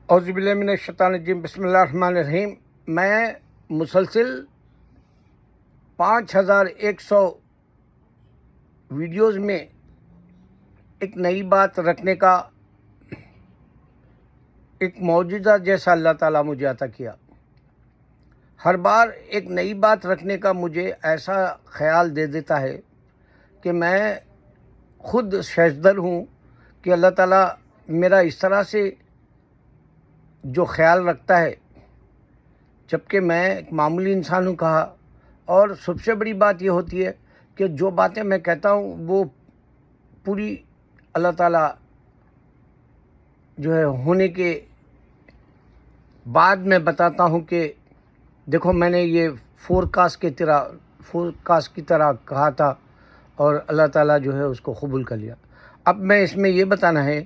اعوذ باللہ من الشیطان الرجیم، بسم اللہ الرحمن الرحیم۔ میں مسلسل 5100 ویڈیوز میں ایک نئی بات رکھنے کا ایک معجزہ جیسا اللہ تعالیٰ مجھے عطا کیا۔ ہر بار ایک نئی بات رکھنے کا مجھے ایسا خیال دے دیتا ہے کہ میں خود ششدر ہوں کہ اللہ تعالیٰ میرا اس طرح سے جو خیال رکھتا ہے، جبکہ میں ایک معمولی انسان ہوں کہا۔ اور سب سے بڑی بات یہ ہوتی ہے کہ جو باتیں میں کہتا ہوں وہ پوری اللہ تعالیٰ جو ہے ہونے کے بعد میں بتاتا ہوں کہ دیکھو میں نے یہ فورکاسٹ کی طرح کہا تھا اور اللہ تعالیٰ جو ہے اس کو قبول کر لیا۔ اب میں اس میں یہ بتانا ہے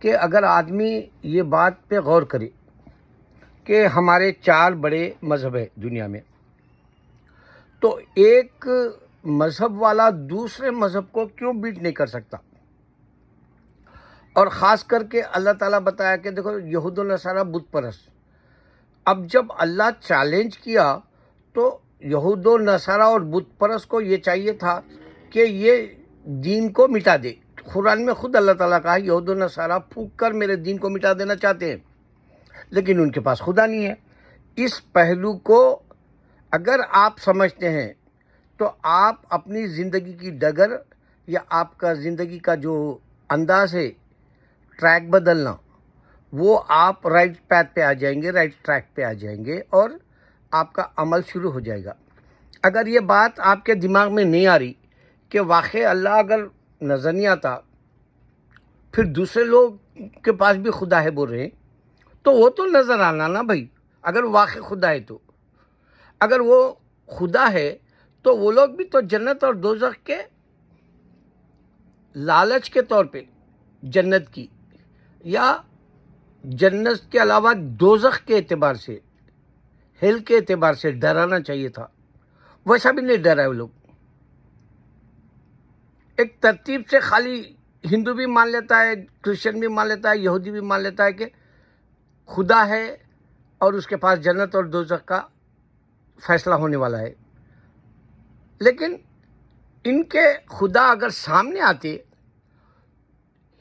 کہ اگر آدمی یہ بات پہ غور کرے کہ ہمارے 4 بڑے مذہب ہیں دنیا میں، تو ایک مذہب والا دوسرے مذہب کو کیوں بیٹ نہیں کر سکتا؟ اور خاص کر کے اللہ تعالیٰ بتایا کہ دیکھو یہود و نصارہ بت پرست۔ اب جب اللہ چیلنج کیا تو یہود و نصارہ اور بت پرست کو یہ چاہیے تھا کہ یہ دین کو مٹا دے۔ قرآن میں خود اللہ تعالیٰ کہا یہود و نصارہ پھونک کر میرے دین کو مٹا دینا چاہتے ہیں، لیکن ان کے پاس خدا نہیں ہے۔ اس پہلو کو اگر آپ سمجھتے ہیں تو آپ اپنی زندگی کی ڈگر یا آپ کا زندگی کا جو انداز ہے، ٹریک بدلنا، وہ آپ رائٹ پیتھ پہ آ جائیں گے، رائٹ ٹریک پہ آ جائیں گے اور آپ کا عمل شروع ہو جائے گا۔ اگر یہ بات آپ کے دماغ میں نہیں آ رہی کہ واقعی اللہ اگر نظر نہیں آتا، پھر دوسرے لوگ کے پاس بھی خدا ہے بول رہے ہیں، تو وہ تو نظر آنا نا بھائی۔ اگر واقعی خدا ہے تو اگر وہ خدا ہے تو وہ لوگ بھی تو جنت اور دوزخ کے لالچ کے طور پہ جنت کی یا جنت کے علاوہ دوزخ کے اعتبار سے، ہیل کے اعتبار سے ڈرانا چاہیے تھا۔ ویسا بھی نہیں ڈرا ہے وہ لوگ۔ ایک ترتیب سے خالی ہندو بھی مان لیتا ہے، کرسچن بھی مان لیتا ہے، یہودی بھی مان لیتا ہے کہ خدا ہے اور اس کے پاس جنت اور دوزخ کا فیصلہ ہونے والا ہے۔ لیکن ان کے خدا اگر سامنے آتے،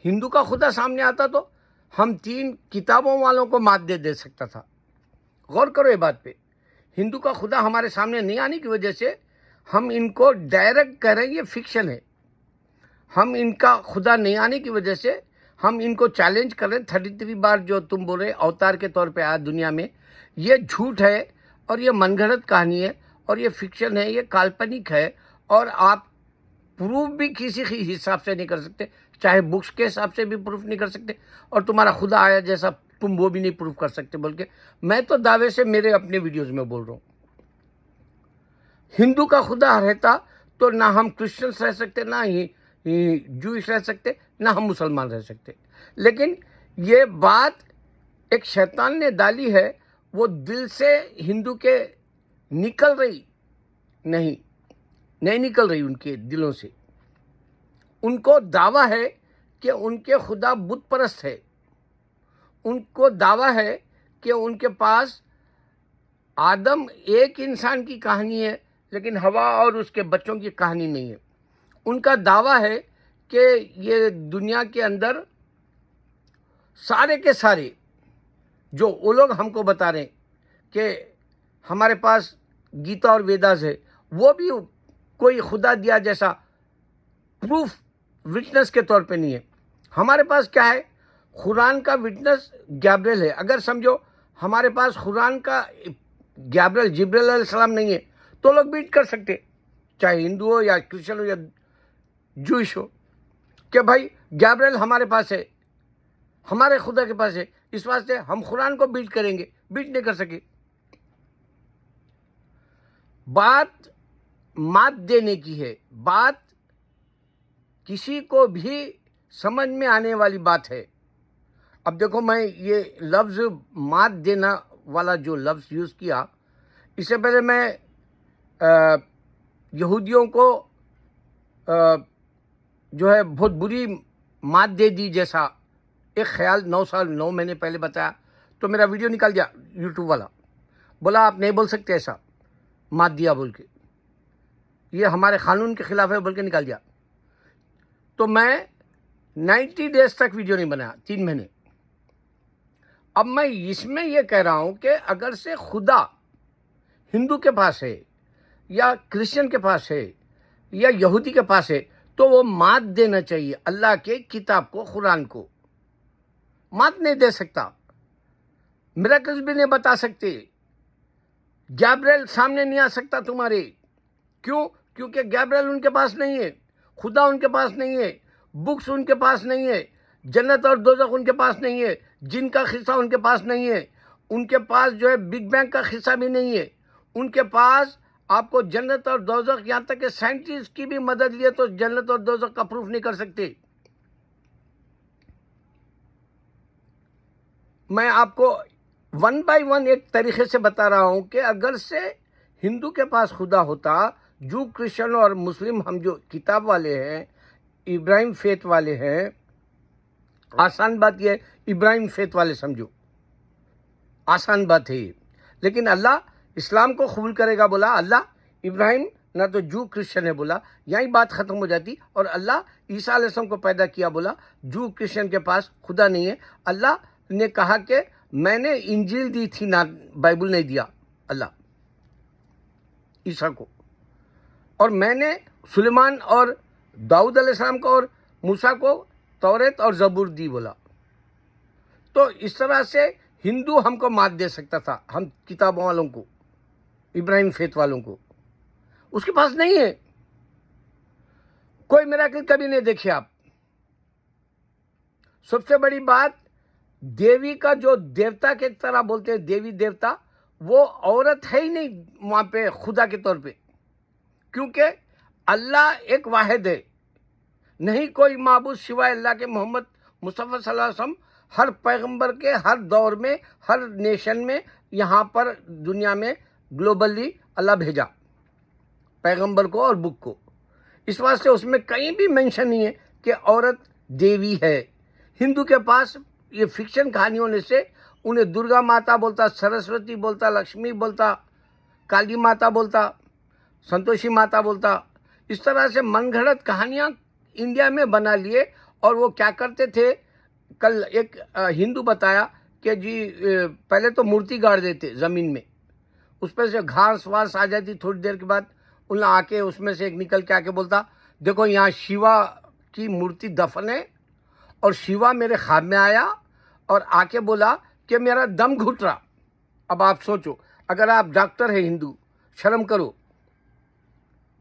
ہندو کا خدا سامنے آتا تو ہم 3 کتابوں والوں کو مات دے سکتا تھا۔ غور کرو یہ بات پہ۔ ہندو کا خدا ہمارے سامنے نہیں آنے کی وجہ سے ہم ان کو ڈائریکٹ کہہ رہے ہیں یہ فکشن ہے۔ ہم ان کا خدا نہیں آنے کی وجہ سے ہم ان کو چیلنج کر رہے ہیں 33 بار جو تم بول رہے اوتار کے طور پہ آیا دنیا میں، یہ جھوٹ ہے اور یہ من گھڑت کہانی ہے اور یہ فکشن ہے، یہ کالپنک ہے، اور آپ پروف بھی کسی حساب سے نہیں کر سکتے، چاہے بکس کے حساب سے بھی پروف نہیں کر سکتے، اور تمہارا خدا آیا جیسا تم وہ بھی نہیں پروف کر سکتے۔ بلکہ میں تو دعوے سے میرے اپنے ویڈیوز میں بول رہا ہوں، ہندو کا خدا رہتا تو نہ ہم کرسچنس رہ سکتے، نہ ہی جوئش رہ سکتے، نہ ہم مسلمان رہ سکتے۔ لیکن یہ بات ایک شیطان نے ڈالی ہے، وہ دل سے ہندو کے نکل رہی نہیں نکل رہی ان کے دلوں سے۔ ان کو دعویٰ ہے کہ ان کے خدا بت پرست ہے، ان کو دعویٰ ہے کہ ان کے پاس آدم ایک انسان کی کہانی ہے لیکن ہوا اور اس کے بچوں کی کہانی نہیں ہے۔ ان کا دعویٰ ہے کہ یہ دنیا کے اندر سارے کے سارے جو وہ لوگ ہم کو بتا رہے ہیں کہ ہمارے پاس گیتا اور ویداز ہے، وہ بھی کوئی خدا دیا جیسا پروف وٹنس کے طور پہ نہیں ہے۔ ہمارے پاس کیا ہے؟ قرآن کا وٹنس گیبریل ہے۔ اگر سمجھو ہمارے پاس قرآن کا جبریل علیہ السلام نہیں ہے تو لوگ بیٹ کر سکتے، چاہے ہندو ہو یا کرسچن ہو یا جوئش ہو، کہ بھائی گیبریل ہمارے پاس ہے، ہمارے خدا کے پاس ہے، اس واسطے ہم قرآن کو بیٹ کریں گے۔ بیٹ نہیں کر سکے۔ بات مات دینے کی ہے، بات کسی کو بھی سمجھ میں آنے والی بات ہے۔ اب دیکھو میں یہ لفظ مات دینا والا جو لفظ یوز کیا، اس سے پہلے میں یہودیوں کو جو ہے بہت بری مات دے دی جیسا ایک خیال 9 سال 9 مہینے پہلے بتایا، تو میرا ویڈیو نکال دیا یوٹیوب والا، بولا آپ نہیں بول سکتے ایسا، مات دیا بول کے، یہ ہمارے قانون کے خلاف ہے بول کے نکال دیا. تو میں 90 ڈیز تک ویڈیو نہیں بنایا، 3 مہینے. اب میں اس میں یہ کہہ رہا ہوں کہ اگر سے خدا ہندو کے پاس ہے یا کرسچن کے پاس ہے یا یہودی کے پاس ہے تو وہ مات دینا چاہیے. اللہ کے کتاب کو، قرآن کو مات نہیں دے سکتا، میراکلز بھی نہیں بتا سکتے. گیبریل سامنے نہیں آ سکتا تمہارے. کیوں؟ کیونکہ گیبریل ان کے پاس نہیں ہے، خدا ان کے پاس نہیں ہے، بکس ان کے پاس نہیں ہے، جنت اور دوزخ ان کے پاس نہیں ہے، جن کا قصہ ان کے پاس نہیں ہے، ان کے پاس جو ہے بگ بینگ کا قصہ بھی نہیں ہے. ان کے پاس آپ کو جنت اور دوزخ، یہاں تک کہ سائنٹسٹ کی بھی مدد لیے تو جنت اور دوزخ کا پروف نہیں کر سکتے. میں آپ کو 1 بائی 1 ایک طریقے سے بتا رہا ہوں کہ اگر سے ہندو کے پاس خدا ہوتا، جو کرسچن اور مسلم ہم جو کتاب والے ہیں، ابراہیم فیتھ والے ہیں، آسان بات یہ ہے، ابراہیم فیتھ والے سمجھو، آسان بات ہے یہ. لیکن اللہ اسلام کو قبول کرے گا بولا، اللہ ابراہیم نہ تو جو کرسچن ہے بولا، یہی بات ختم ہو جاتی. اور اللہ عیسیٰ علیہ السلام کو پیدا کیا بولا، جو کرسچن کے پاس خدا نہیں ہے. اللہ نے کہا کہ میں نے انجیل دی تھی، نہ بائبل نہیں دیا اللہ عیسیٰ کو، اور میں نے سلیمان اور داؤد علیہ السلام کو اور موسیٰ کو توریت اور زبور دی بولا. تو اس طرح سے ہندو ہم کو مات دے سکتا تھا، ہم کتابوں والوں کو، ابراہیم فیتھ والوں کو. اس کے پاس نہیں ہے، کوئی میراکل کبھی نہیں دیکھے آپ. سب سے بڑی بات، دیوی کا جو دیوتا کے طرح بولتے ہیں، دیوی دیوتا، وہ عورت ہے ہی نہیں وہاں پہ خدا کے طور پہ. کیونکہ اللہ ایک واحد ہے، نہیں کوئی معبود سوائے اللہ کے. محمد مصطفیٰ صلی اللہ علیہ وسلم ہر پیغمبر کے ہر دور میں، ہر نیشن میں، یہاں پر دنیا میں گلوبلی اللہ بھیجا پیغمبر کو اور بک کو. اس واسطے اس میں کہیں بھی مینشن نہیں ہے کہ عورت دیوی ہے. ہندو کے پاس یہ فکشن کہانی ہونے سے انہیں درگا ماتا بولتا، سرسوتی بولتا، لکشمی بولتا، کالی ماتا بولتا، سنتوشی ماتا بولتا. اس طرح سے من گھڑت کہانیاں انڈیا میں بنا لیے. اور وہ کیا کرتے تھے، کل ایک ہندو بتایا کہ جی پہلے تو مورتی گاڑ دیتے زمین میں، اس پہ سے گھاس واس آ جاتی، تھوڑی دیر کے بعد انہیں آ کے اس میں سے ایک نکل کے آ کے بولتا، دیکھو یہاں شیوا کی مورتی دفن ہے، اور شیوا میرے خواب میں آیا اور آ کے بولا کہ میرا دم گھٹ رہا. اب آپ سوچو، اگر آپ ڈاکٹر ہیں ہندو، شرم کرو.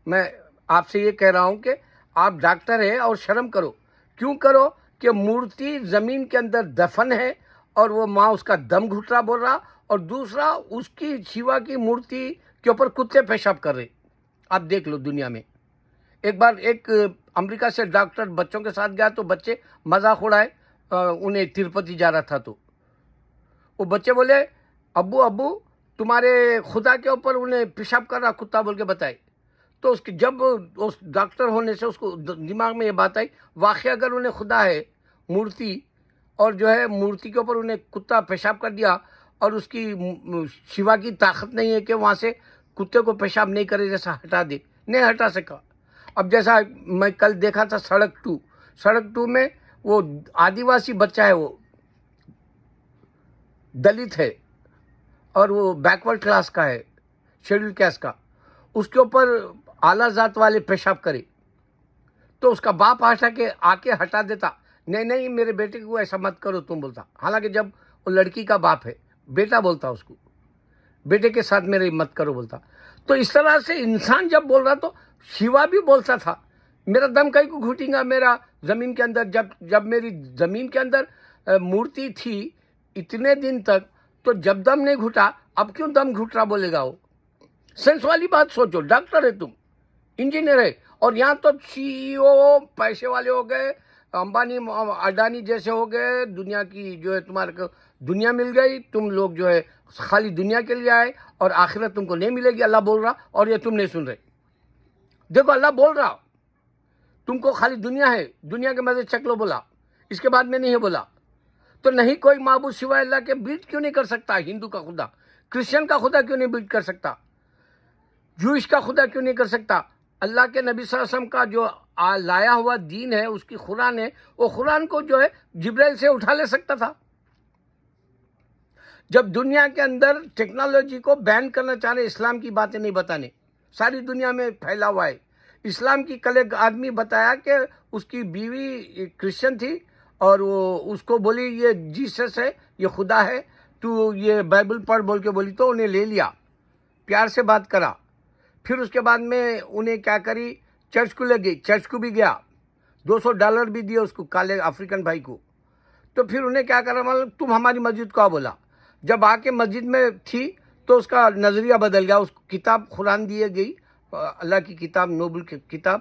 میں آپ سے یہ کہہ رہا ہوں کہ آپ ڈاکٹر ہیں اور شرم کرو. کیوں کرو؟ کہ مورتی زمین کے اندر دفن ہے اور وہ ماں اس کا دم گھٹ رہا بول رہا، اور دوسرا اس کی شیوا کی مورتی کے اوپر کتے پیشاب کر رہے. آپ دیکھ لو دنیا میں. ایک بار ایک امریکہ سے ڈاکٹر بچوں کے ساتھ گیا تو بچے مذاق اڑائے، انہیں تروپتی جا رہا تھا تو وہ بچے بولے، ابو ابو تمہارے خدا کے اوپر انہیں پیشاب کر رہا کتا بول کے بتائے. تو اس کی جب اس ڈاکٹر ہونے سے اس کو دماغ میں یہ بات آئی، واقعی اگر انہیں خدا ہے مورتی، اور جو ہے مورتی کے اوپر انہیں کتا پیشاب کر دیا، اور اس کی شیوا کی طاقت نہیں ہے کہ وہاں سے کتے کو پیشاب نہیں کرے جیسا ہٹا دے، نہیں ہٹا سکا. اب جیسا میں کل دیکھا تھا سڑک 2 میں وہ آدیواسی بچہ ہے، وہ دلت ہے اور وہ بیکورڈ کلاس کا ہے، شیڈول کاسٹ کا، اس کے اوپر اعلیٰ ذات والے پیشاب کرے تو اس کا باپ آ کے ہٹا دیتا، نہیں میرے بیٹے کو ایسا مت کرو تم بولتا. حالانکہ جب وہ لڑکی کا باپ ہے، بیٹا بولتا اس کو، بیٹے کے ساتھ میرے مت کرو بولتا. تو اس طرح سے انسان جب بول رہا تو شیوا بھی بولتا تھا، میرا دم کہیں کو گھٹیں گا میرا زمین کے اندر. جب میری زمین کے اندر مورتی تھی اتنے دن تک، تو جب دم نہیں گھٹا اب کیوں دم گھٹ رہا بولے گا وہ؟ سینس والی بات سوچو. ڈاکٹر ہے تم، انجینئر ہے، اور یہاں تو CEO پیسے والے ہو گئے، امبانی اڈانی جیسے ہو گئے، دنیا کی جو ہے تمہارے کو دنیا مل گئی، تم لوگ جو ہے خالی دنیا کے لیے آئے اور آخرت تم کو نہیں ملے گی. اللہ بول رہا اور یہ تم نہیں سن رہے. دیکھو اللہ بول رہا تم کو خالی دنیا ہے، دنیا کے مزے چک لو بولا، اس کے بعد میں نہیں بولا. تو نہیں کوئی معبود سوائے اللہ کے بیٹ کیوں نہیں کر سکتا؟ ہندو کا خدا، کرسچن کا خدا کیوں نہیں بیٹ کر سکتا؟ جوئش کا خدا کیوں نہیں کر سکتا؟ اللہ کے نبی صلی اللہ علیہ وسلم کا جو لایا ہوا دین ہے، اس کی قرآن ہے، وہ قرآن کو جو ہے جبرائیل سے اٹھا لے سکتا تھا۔ جب دنیا کے اندر ٹیکنالوجی کو بین کرنا چاہ رہے، اسلام کی باتیں نہیں بتانے، ساری دنیا میں پھیلا ہوا ہے۔ اسلام کی کل ایک آدمی بتایا کہ اس کی بیوی کرسچن تھی اور وہ اس کو بولی یہ جیسس ہے، یہ خدا ہے، تو یہ بائبل پڑھ بول کے بولی، تو انہیں لے لیا، پیار سے بات کرا۔ پھر اس کے بعد میں انہیں کیا کری، چرچ کو لے گئی، چرچ کو بھی گیا، $200 بھی دیے اس کو، کالے افریقن بھائی کو۔ تو پھر انہیں کیا کرا معلوم، تم ہماری مسجد کو آ بولا۔ جب آ کے مسجد میں تھی تو اس کا نظریہ بدل گیا، اس کو کتاب قرآن دی گئی، اللہ کی کتاب، نوبل کی کتاب،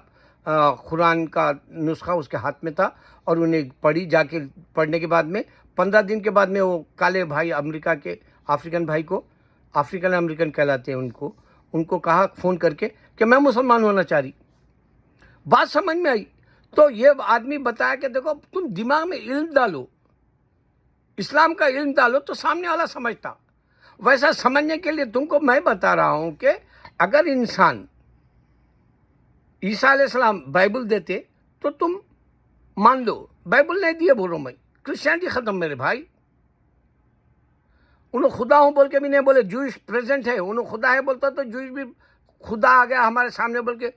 قرآن کا نسخہ اس کے ہاتھ میں تھا، اور انہیں پڑھی۔ جا کے پڑھنے کے بعد میں 15 دن کے بعد میں وہ کالے بھائی امریکہ کے افریقن بھائی کو، افریقن امریکن کہلاتے ہیں ان کو کہا فون کر کے کہ میں مسلمان ہونا چاہ رہی۔ بات سمجھ میں آئی تو یہ آدمی بتایا کہ دیکھو تم دماغ میں علم ڈالو، اسلام کا علم ڈالو تو سامنے والا سمجھتا۔ ویسا سمجھنے کے لیے تم کو میں بتا رہا ہوں کہ اگر انسان عیسیٰ علیہ السلام بائبل دیتے تو تم مان لو، بائبل نہیں دیے بولو میں، کرسچینٹی ختم میرے بھائی۔ انہوں خدا ہوں بول کے بھی نہیں بولے، جوئش پریزنٹ ہے، انہوں خدا ہے بولتا تو جوئش بھی خدا آ گیا ہمارے سامنے بول کے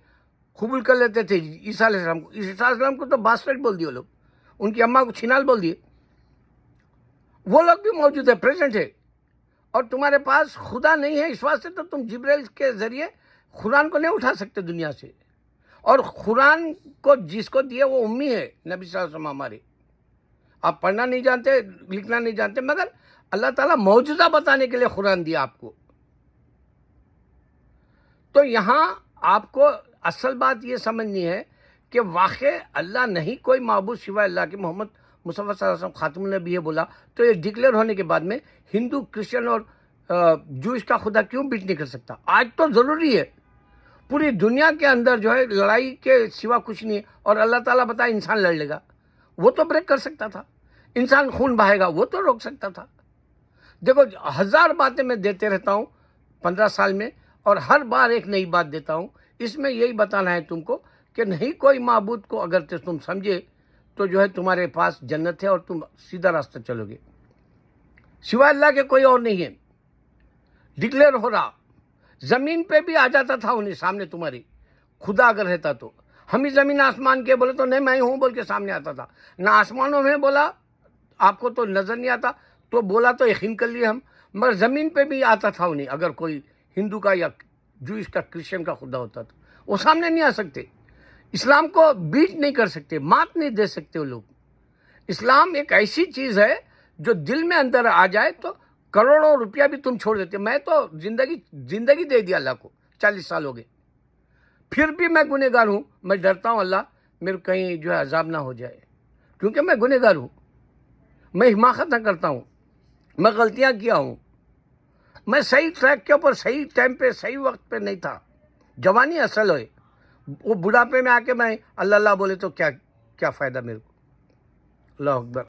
قبول کر لیتے تھے عیسیٰ علیہ السلام کو۔ عیسیٰ علیہ السلام کو تو باسٹرڈ بول دیے لوگ، ان کی اماں کو چھینال بول دیے۔ وہ لوگ بھی موجود ہے، پریزنٹ ہے، اور تمہارے پاس خدا نہیں ہے، اس واسطے تو تم جبرائیل کے ذریعے قرآن کو نہیں اٹھا سکتے دنیا سے۔ اور قرآن کو جس کو دیے وہ امی ہے، نبی صلی اللہ علیہ وسلم ہمارے۔ آپ پڑھنا نہیں جانتے، لکھنا نہیں جانتے، مگر اللہ تعالیٰ معجزہ بتانے کے لیے قرآن دیا آپ کو۔ تو یہاں آپ کو اصل بات یہ سمجھنی ہے کہ واقع اللہ نہیں کوئی معبود سوائے اللہ کے، محمد مصطفیٰ صلی اللہ علیہ وسلم خاتم النبی ہے بولا، تو یہ ڈکلیئر ہونے کے بعد میں ہندو، کرسچن اور جوئش کا خدا کیوں بیٹ نہیں کر سکتا؟ آج تو ضروری ہے، پوری دنیا کے اندر جو ہے لڑائی کے سوا کچھ نہیں ہے، اور اللہ تعالیٰ بتائے انسان لڑ لے گا، وہ تو بریک کر سکتا تھا، انسان خون بہائے گا وہ تو روک سکتا تھا۔ دیکھو 1000 باتیں میں دیتے رہتا ہوں 15 سال میں، اور ہر بار ایک نئی بات دیتا ہوں۔ اس میں یہی بتانا ہے تم کو کہ نہیں کوئی معبود کو اگر تم سمجھے تو جو ہے تمہارے پاس جنت ہے اور تم سیدھا راستہ چلو گے، سوائے اللہ کے کوئی اور نہیں ہے۔ ڈکلیئر ہو رہا، زمین پہ بھی آ جاتا تھا انہیں سامنے تمہاری، خدا اگر رہتا تو۔ ہم ہی زمین آسمان کے بولے تو نہیں میں ہوں بول کے سامنے آتا تھا، نہ آسمانوں میں بولا آپ کو تو نظر نہیں آتا تو بولا تو یقین کر لیے ہم، مگر زمین پہ بھی آتا تھا انہیں، اگر کوئی ہندو کا یا جوئش کا، کرسچن کا خدا ہوتا تو وہ سامنے نہیں آ سکتے، اسلام کو بیٹ نہیں کر سکتے، مات نہیں دے سکتے وہ لوگ۔ اسلام ایک ایسی چیز ہے جو دل میں اندر آ جائے تو کروڑوں روپیہ بھی تم چھوڑ دیتے۔ میں تو زندگی دے دیا اللہ کو، 40 سال ہو گئے، پھر بھی میں گنہگار ہوں۔ میں ڈرتا ہوں اللہ میرے کہیں جو ہے عذاب نہ ہو جائے، کیونکہ میں گنہگار ہوں، میں حماقت نہ کرتا ہوں، میں غلطیاں کیا ہوں، میں صحیح ٹریک کے اوپر صحیح ٹائم پہ صحیح وقت پہ نہیں تھا۔ جوانی اصل ہے، وہ بڑھاپے میں آ کے میں اللہ اللہ بولے تو کیا فائدہ میرے کو۔ اللہ اکبر۔